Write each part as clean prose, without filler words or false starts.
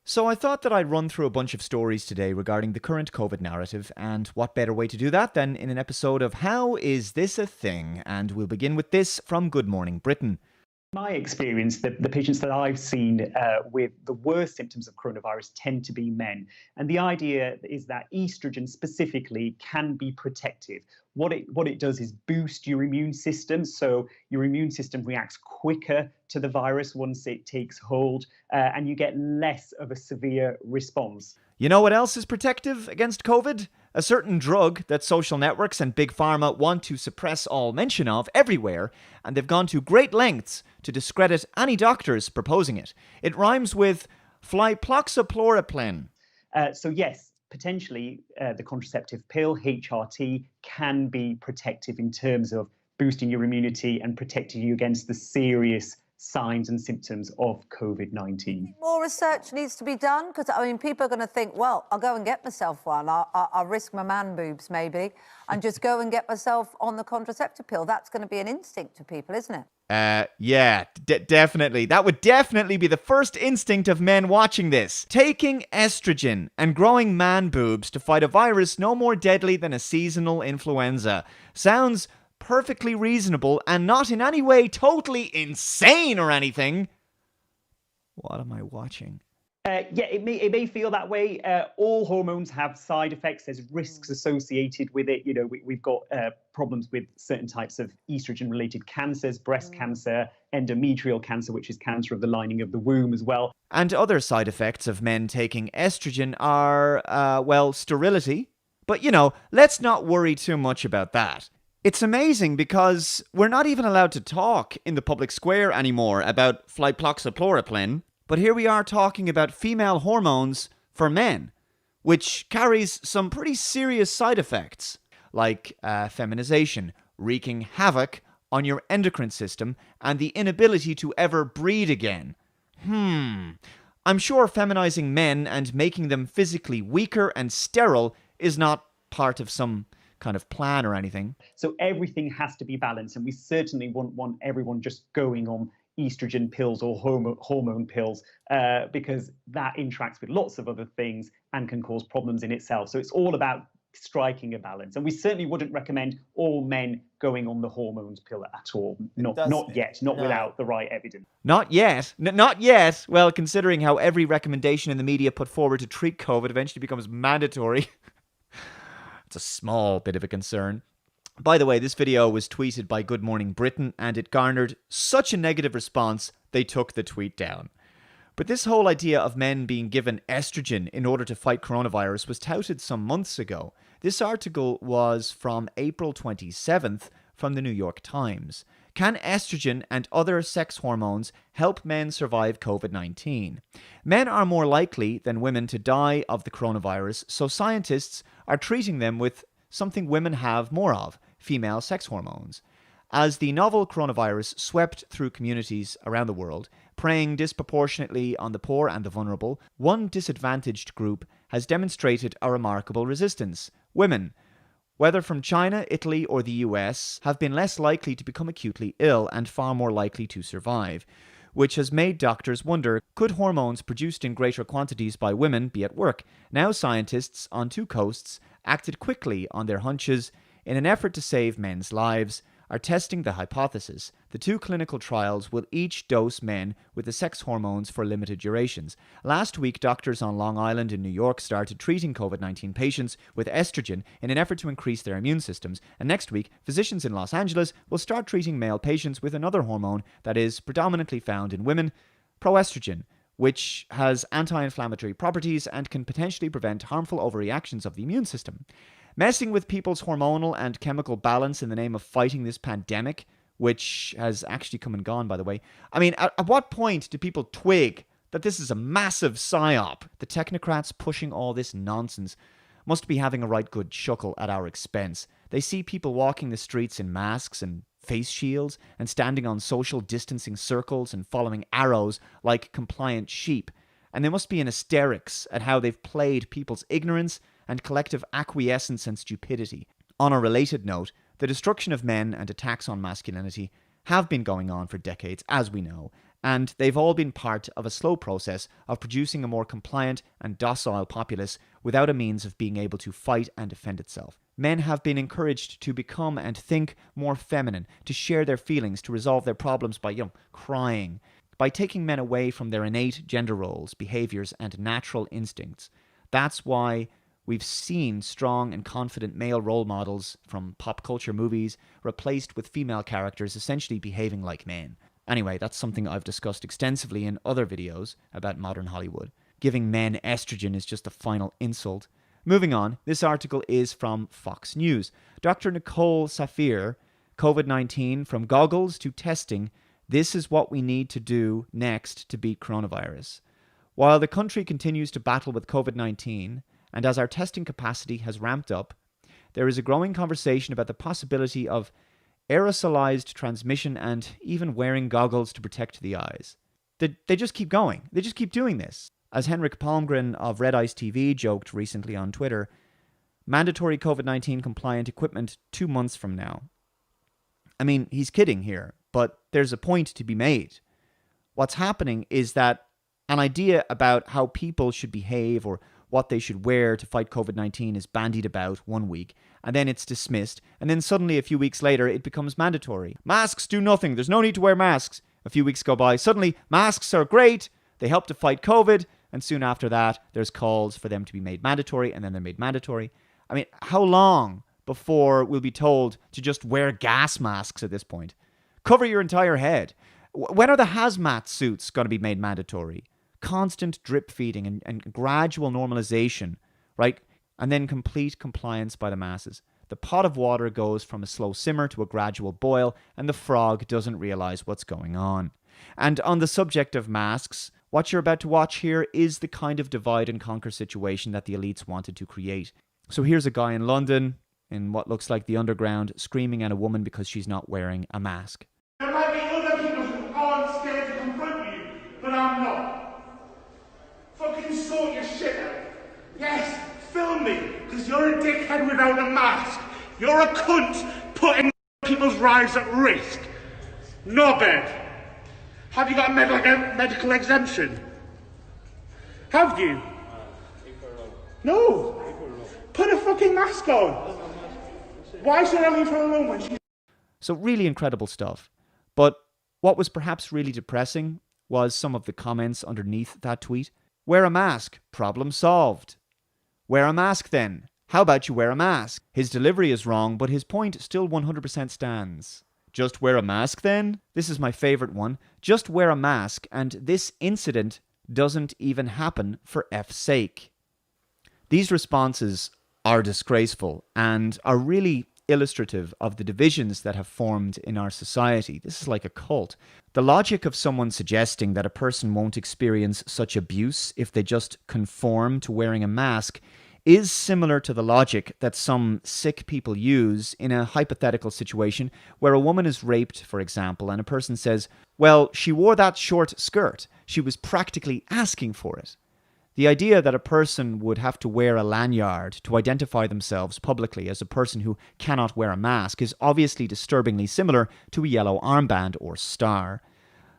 So I thought that I'd run through a bunch of stories today regarding the current COVID narrative, and what better way to do that than in an episode of How Is This a Thing? And we'll begin with this from Good Morning Britain. My experience, the patients that I've seen with the worst symptoms of coronavirus tend to be men. And the idea is that estrogen specifically can be protective. What it does is boost your immune system. So your immune system reacts quicker to the virus once it takes hold, and you get less of a severe response. You know what else is protective against COVID? A certain drug that social networks and big pharma want to suppress all mention of everywhere, and they've gone to great lengths to discredit any doctors proposing it. It rhymes with flyploxychloroquine. So yes, potentially the contraceptive pill, HRT, can be protective in terms of boosting your immunity and protecting you against the serious signs and symptoms of COVID-19. More research needs to be done, because people are going to think, well, I'll go and get myself one. I'll risk my man boobs maybe and just go and get myself on the contraceptive pill. That's going to be an instinct to people, isn't it? Yeah, definitely. That would definitely be the first instinct of men watching this. Taking estrogen and growing man boobs to fight a virus no more deadly than a seasonal influenza. Sounds perfectly reasonable and not in any way totally insane or anything. What am I watching? Yeah, it may feel that way. All hormones have side effects. There's risks associated with it. You know, we've got problems with certain types of estrogen-related cancers, breast cancer, endometrial cancer, which is cancer of the lining of the womb as well. And other side effects of men taking estrogen are, sterility. But, let's not worry too much about that. It's amazing because we're not even allowed to talk in the public square anymore about flyploxychloroquine, but here we are talking about female hormones for men, which carries some pretty serious side effects, like feminization, wreaking havoc on your endocrine system, and the inability to ever breed again. I'm sure feminizing men and making them physically weaker and sterile is not part of some kind of plan or anything. So everything has to be balanced, and we certainly wouldn't want everyone just going on estrogen pills or hormone pills, because that interacts with lots of other things and can cause problems in itself. So it's all about striking a balance, and we certainly wouldn't recommend all men going on the hormones pill at all. Not yet, without the right evidence. Not yet. Not yet. Well, considering how every recommendation in the media put forward to treat COVID eventually becomes mandatory. It's a small bit of a concern. By the way, this video was tweeted by Good Morning Britain, and it garnered such a negative response, they took the tweet down. But this whole idea of men being given estrogen in order to fight coronavirus was touted some months ago. This article was from April 27th from the New York Times. Can estrogen and other sex hormones help men survive COVID-19? Men are more likely than women to die of the coronavirus, so scientists are treating them with something women have more of, female sex hormones. As the novel coronavirus swept through communities around the world, preying disproportionately on the poor and the vulnerable, one disadvantaged group has demonstrated a remarkable resistance. Women, whether from China, Italy, or the US, have been less likely to become acutely ill and far more likely to survive, which has made doctors wonder, could hormones produced in greater quantities by women be at work? Now scientists on two coasts acted quickly on their hunches in an effort to save men's lives, are testing the hypothesis. The two clinical trials will each dose men with the sex hormones for limited durations. Last week, doctors on Long Island in New York started treating COVID-19 patients with estrogen in an effort to increase their immune systems. And next week, physicians in Los Angeles will start treating male patients with another hormone that is predominantly found in women, proestrogen, which has anti-inflammatory properties and can potentially prevent harmful overreactions of the immune system. Messing with people's hormonal and chemical balance in the name of fighting this pandemic, which has actually come and gone, by the way. I mean, at what point do people twig that this is a massive psyop? The technocrats pushing all this nonsense must be having a right good chuckle at our expense. They see people walking the streets in masks and face shields and standing on social distancing circles and following arrows like compliant sheep. And they must be in hysterics at how they've played people's ignorance and collective acquiescence and stupidity. On a related note, the destruction of men and attacks on masculinity have been going on for decades, as we know, and they've all been part of a slow process of producing a more compliant and docile populace without a means of being able to fight and defend itself. Men have been encouraged to become and think more feminine, to share their feelings, to resolve their problems by, crying, by taking men away from their innate gender roles, behaviors, and natural instincts. That's why we've seen strong and confident male role models from pop culture movies replaced with female characters essentially behaving like men. Anyway, that's something I've discussed extensively in other videos about modern Hollywood. Giving men estrogen is just a final insult. Moving on, this article is from Fox News. Dr. Nicole Safir, COVID-19 from goggles to testing, this is what we need to do next to beat coronavirus. While the country continues to battle with COVID-19, and as our testing capacity has ramped up, there is a growing conversation about the possibility of aerosolized transmission and even wearing goggles to protect the eyes. They just keep going. They just keep doing this. As Henrik Palmgren of Red Ice TV joked recently on Twitter, mandatory COVID-19 compliant equipment 2 months from now. I mean, he's kidding here, but there's a point to be made. What's happening is that an idea about how people should behave or what they should wear to fight COVID-19 is bandied about 1 week, and then it's dismissed, and then suddenly a few weeks later it becomes mandatory. Masks do nothing. There's no need to wear masks. A few weeks go by. Suddenly, masks are great. They help to fight COVID, and soon after that, there's calls for them to be made mandatory, and then they're made mandatory. I mean, how long before we'll be told to just wear gas masks at this point? Cover your entire head. When are the hazmat suits going to be made mandatory? Constant drip feeding and gradual normalization, right? And then complete compliance by the masses. The pot of water goes from a slow simmer to a gradual boil, and the frog doesn't realize what's going on. And on the subject of masks, what you're about to watch here is the kind of divide and conquer situation that the elites wanted to create. So here's a guy in London, in what looks like the underground, screaming at a woman because she's not wearing a mask. There might be other people who aren't scared to confront you, but I'm not. Fucking sort your shit out. Yes, film me, because you're a dickhead without a mask. You're a cunt putting people's lives at risk. Knobhead. Have you got a medical exemption? Have you? No. Put a fucking mask on. Why should I leave her alone when she's... So really incredible stuff. But what was perhaps really depressing was some of the comments underneath that tweet. Wear a mask. Problem solved. Wear a mask then. How about you wear a mask? His delivery is wrong, but his point still 100% stands. Just wear a mask then? This is my favorite one. Just wear a mask and this incident doesn't even happen for F's sake. These responses are disgraceful and are really illustrative of the divisions that have formed in our society. This is like a cult. The logic of someone suggesting that a person won't experience such abuse if they just conform to wearing a mask is similar to the logic that some sick people use in a hypothetical situation where a woman is raped, for example, and a person says, well, she wore that short skirt. She was practically asking for it. The idea that a person would have to wear a lanyard to identify themselves publicly as a person who cannot wear a mask is obviously disturbingly similar to a yellow armband or star.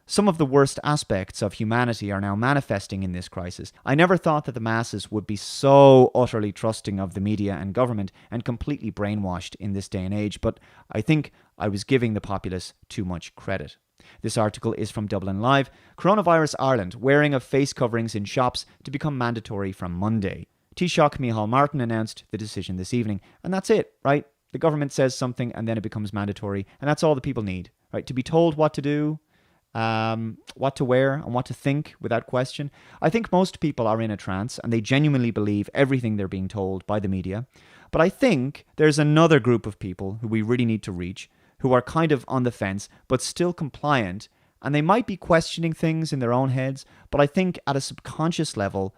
Some of the worst aspects of humanity are now manifesting in this crisis. I never thought that the masses would be so utterly trusting of the media and government and completely brainwashed in this day and age, but I think I was giving the populace too much credit. This article is from Dublin Live. Coronavirus Ireland, wearing of face coverings in shops to become mandatory from Monday. Taoiseach Micheál Martin announced the decision this evening, and that's it, right? The government says something and then it becomes mandatory, and that's all the people need, right? To be told what to do, what to wear and what to think without question. I think most people are in a trance and they genuinely believe everything they're being told by the media. But I think there's another group of people who we really need to reach, who are kind of on the fence but still compliant, and they might be questioning things in their own heads, but I think at a subconscious level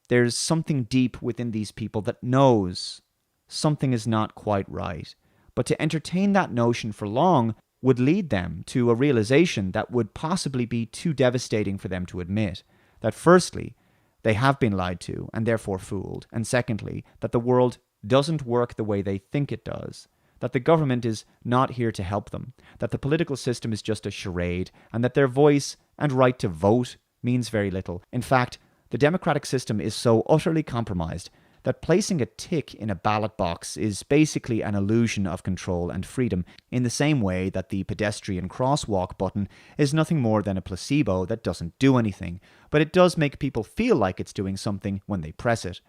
there's something deep within these people that knows something is not quite right. But to entertain that notion for long would lead them to a realization that would possibly be too devastating for them to admit. That firstly, they have been lied to and therefore fooled, and secondly, that the world doesn't work the way they think it does. that the government is not here to help them, that the political system is just a charade, and that their voice and right to vote means very little. In fact, the democratic system is so utterly compromised that placing a tick in a ballot box is basically an illusion of control and freedom, in the same way that the pedestrian crosswalk button is nothing more than a placebo that doesn't do anything, but it does make people feel like it's doing something when they press it.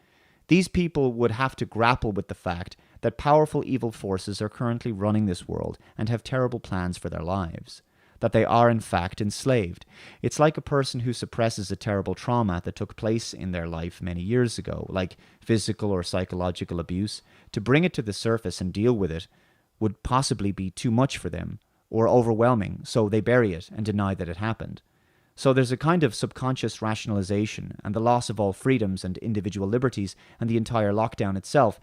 These people would have to grapple with the fact that powerful evil forces are currently running this world and have terrible plans for their lives. That they are in fact enslaved. It's like a person who suppresses a terrible trauma that took place in their life many years ago, like physical or psychological abuse. To bring it to the surface and deal with it would possibly be too much for them, or overwhelming, so they bury it and deny that it happened. So there's a kind of subconscious rationalization, and the loss of all freedoms and individual liberties and the entire lockdown itself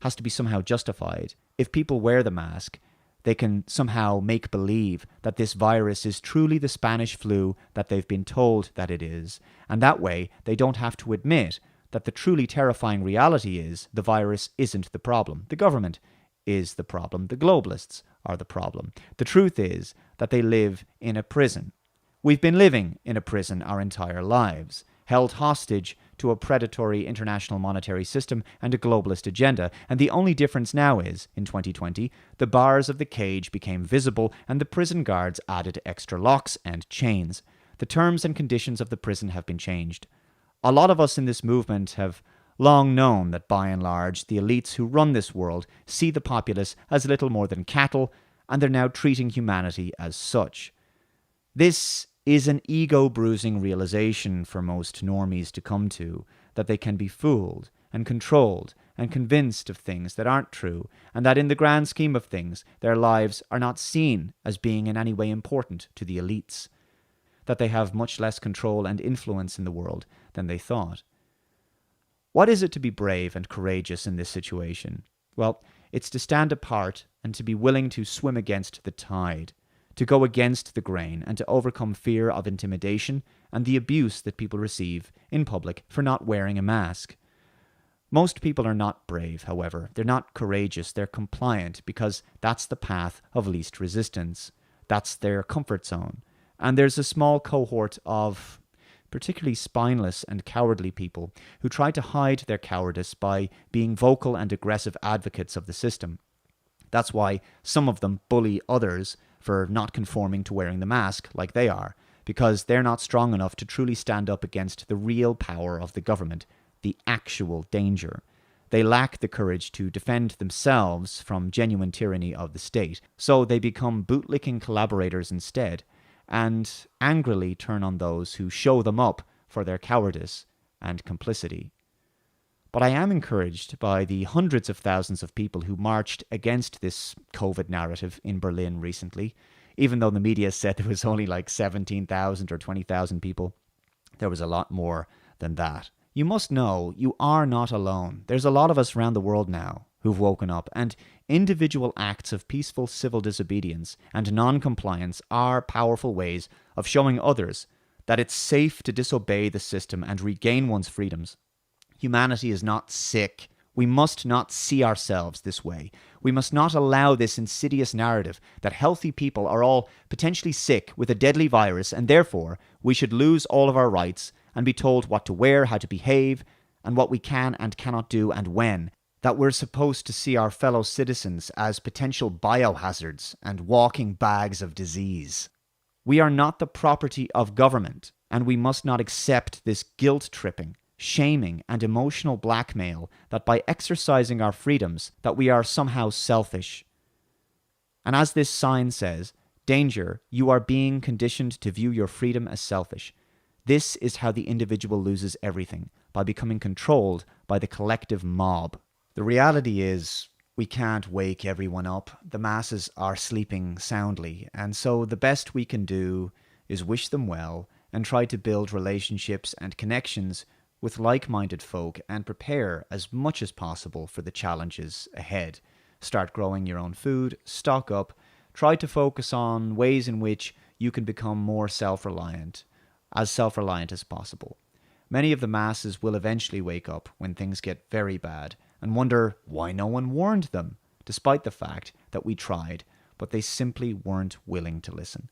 has to be somehow justified. If people wear the mask, they can somehow make believe that this virus is truly the Spanish flu that they've been told that it is, and that way they don't have to admit that the truly terrifying reality is the virus isn't the problem. The government is the problem. The globalists are the problem. The truth is that they live in a prison. We've been living in a prison our entire lives, held hostage to a predatory international monetary system and a globalist agenda, and the only difference now is, in 2020, the bars of the cage became visible and the prison guards added extra locks and chains. The terms and conditions of the prison have been changed. A lot of us in this movement have long known that by and large the elites who run this world see the populace as little more than cattle, and they're now treating humanity as such. This is an ego-bruising realization for most normies to come to, that they can be fooled and controlled and convinced of things that aren't true, and that in the grand scheme of things, their lives are not seen as being in any way important to the elites, that they have much less control and influence in the world than they thought. What is it to be brave and courageous in this situation? Well, it's to stand apart and to be willing to swim against the tide, to go against the grain and to overcome fear of intimidation and the abuse that people receive in public for not wearing a mask. Most people are not brave, however. They're not courageous. They're compliant because that's the path of least resistance. That's their comfort zone. And there's a small cohort of particularly spineless and cowardly people who try to hide their cowardice by being vocal and aggressive advocates of the system. That's why some of them bully others for not conforming to wearing the mask like they are, because they're not strong enough to truly stand up against the real power of the government, the actual danger. They lack the courage to defend themselves from genuine tyranny of the state, so they become bootlicking collaborators instead, and angrily turn on those who show them up for their cowardice and complicity. But I am encouraged by the hundreds of thousands of people who marched against this COVID narrative in Berlin recently. Even though the media said there was only like 17,000 or 20,000 people, there was a lot more than that. You must know you are not alone. There's a lot of us around the world now who've woken up, and individual acts of peaceful civil disobedience and non-compliance are powerful ways of showing others that it's safe to disobey the system and regain one's freedoms. Humanity is not sick. We must not see ourselves this way. We must not allow this insidious narrative that healthy people are all potentially sick with a deadly virus, and therefore we should lose all of our rights and be told what to wear, how to behave, and what we can and cannot do and when. That we're supposed to see our fellow citizens as potential biohazards and walking bags of disease. We are not the property of government, and we must not accept this guilt-tripping, shaming, and emotional blackmail that by exercising our freedoms that we are somehow selfish. And as this sign says, danger, you are being conditioned to view your freedom as selfish. This is how the individual loses everything, by becoming controlled by the collective mob. The reality is, we can't wake everyone up. The masses are sleeping soundly, and so the best we can do is wish them well and try to build relationships and connections with like-minded folk and prepare as much as possible for the challenges ahead. Start growing your own food, stock up, try to focus on ways in which you can become more self-reliant as possible. Many of the masses will eventually wake up when things get very bad and wonder why no one warned them. despite the fact that we tried, but they simply weren't willing to listen.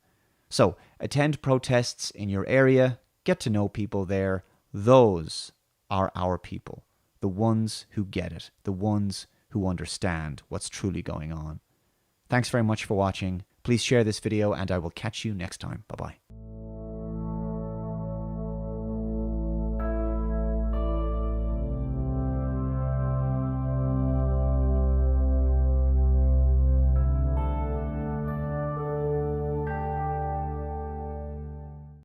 So, attend protests in your area, get to know people there. Those are our people, the ones who get it, the ones who understand what's truly going on. Thanks very much for watching. Please share this video, and I will catch you next time. Bye-bye.